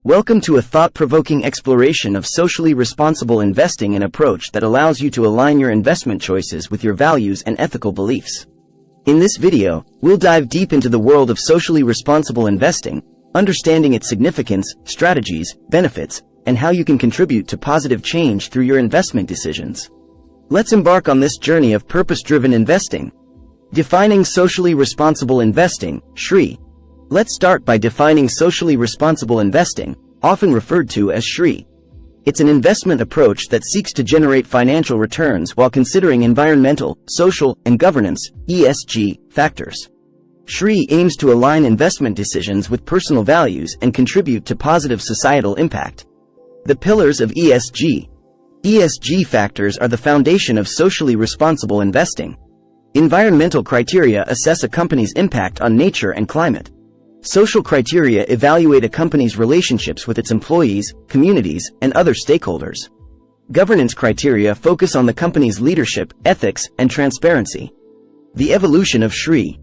Welcome to a thought-provoking exploration of socially responsible investing, an approach that allows you to align your investment choices with your values and ethical beliefs. In this video, we'll dive deep into the world of socially responsible investing, understanding its significance, strategies, benefits, and how you can contribute to positive change through your investment decisions. Let's embark on this journey of purpose-driven investing. Defining socially responsible investing, SRI. Let's start by defining socially responsible investing, often referred to as SRI. It's an investment approach that seeks to generate financial returns while considering environmental, social, and governance (ESG) factors. SRI aims to align investment decisions with personal values and contribute to positive societal impact. The pillars of ESG. ESG factors are the foundation of socially responsible investing. Environmental criteria assess a company's impact on nature and climate. Social criteria evaluate a company's relationships with its employees, communities, and other stakeholders. Governance criteria focus on the company's leadership, ethics, and transparency. The evolution of SRI.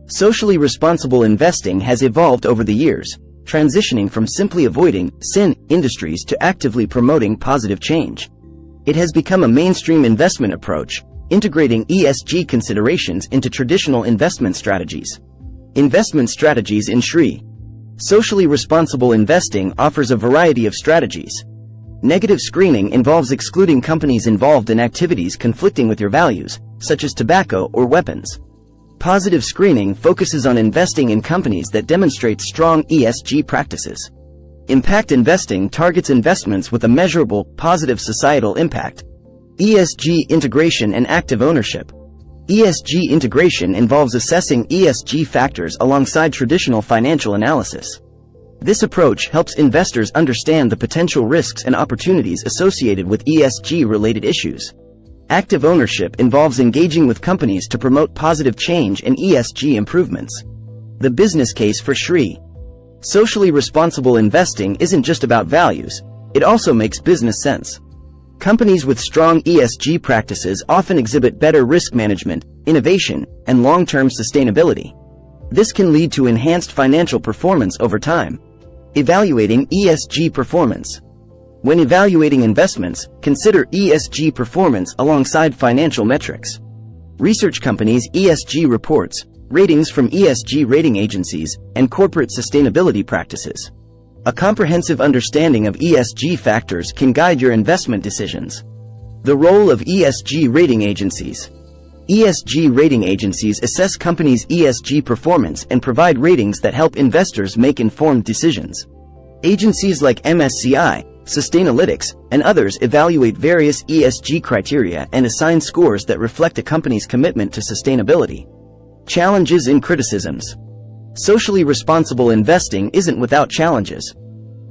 Socially responsible investing has evolved over the years, transitioning from simply avoiding sin industries to actively promoting positive change. It has become a mainstream investment approach, integrating ESG considerations into traditional investment strategies. Investment strategies in SRI. Socially responsible investing offers a variety of strategies. Negative screening involves excluding companies involved in activities conflicting with your values, such as tobacco or weapons. Positive screening focuses on investing in companies that demonstrate strong ESG practices. Impact investing targets investments with a measurable, positive societal impact. ESG integration and active ownership. ESG integration involves assessing ESG factors alongside traditional financial analysis. This approach helps investors understand the potential risks and opportunities associated with ESG-related issues. Active ownership involves engaging with companies to promote positive change and ESG improvements. The business case for SRI. Socially responsible investing isn't just about values, it also makes business sense. Companies with strong ESG practices often exhibit better risk management, innovation, and long-term sustainability. This can lead to enhanced financial performance over time. Evaluating ESG performance. When evaluating investments, consider ESG performance alongside financial metrics. Research companies' ESG reports, ratings from ESG rating agencies, and corporate sustainability practices. A comprehensive understanding of ESG factors can guide your investment decisions. The role of ESG rating agencies. ESG rating agencies assess companies' ESG performance and provide ratings that help investors make informed decisions. Agencies like MSCI, Sustainalytics, and others evaluate various ESG criteria and assign scores that reflect a company's commitment to sustainability. Challenges and criticisms. Socially responsible investing isn't without challenges.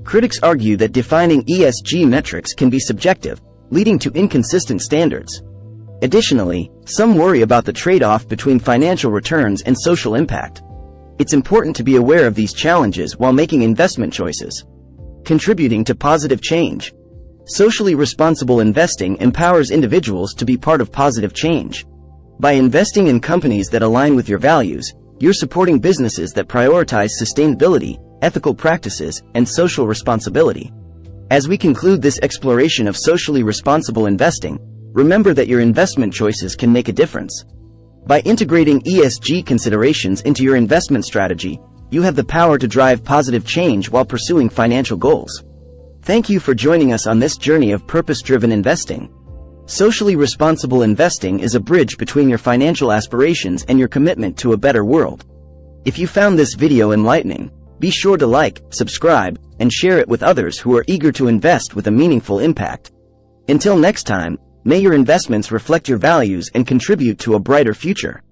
Critics argue that defining ESG metrics can be subjective, leading to inconsistent standards. Additionally, some worry about the trade-off between financial returns and social impact. It's important to be aware of these challenges while making investment choices. Contributing to positive change. Socially responsible investing empowers individuals to be part of positive change. By investing in companies that align with your values, you're supporting businesses that prioritize sustainability, ethical practices, and social responsibility. As we conclude this exploration of socially responsible investing, remember that your investment choices can make a difference. By integrating ESG considerations into your investment strategy, you have the power to drive positive change while pursuing financial goals. Thank you for joining us on this journey of purpose-driven investing. Socially responsible investing is a bridge between your financial aspirations and your commitment to a better world. If you found this video enlightening, be sure to like, subscribe, and share it with others who are eager to invest with a meaningful impact. Until next time, may your investments reflect your values and contribute to a brighter future.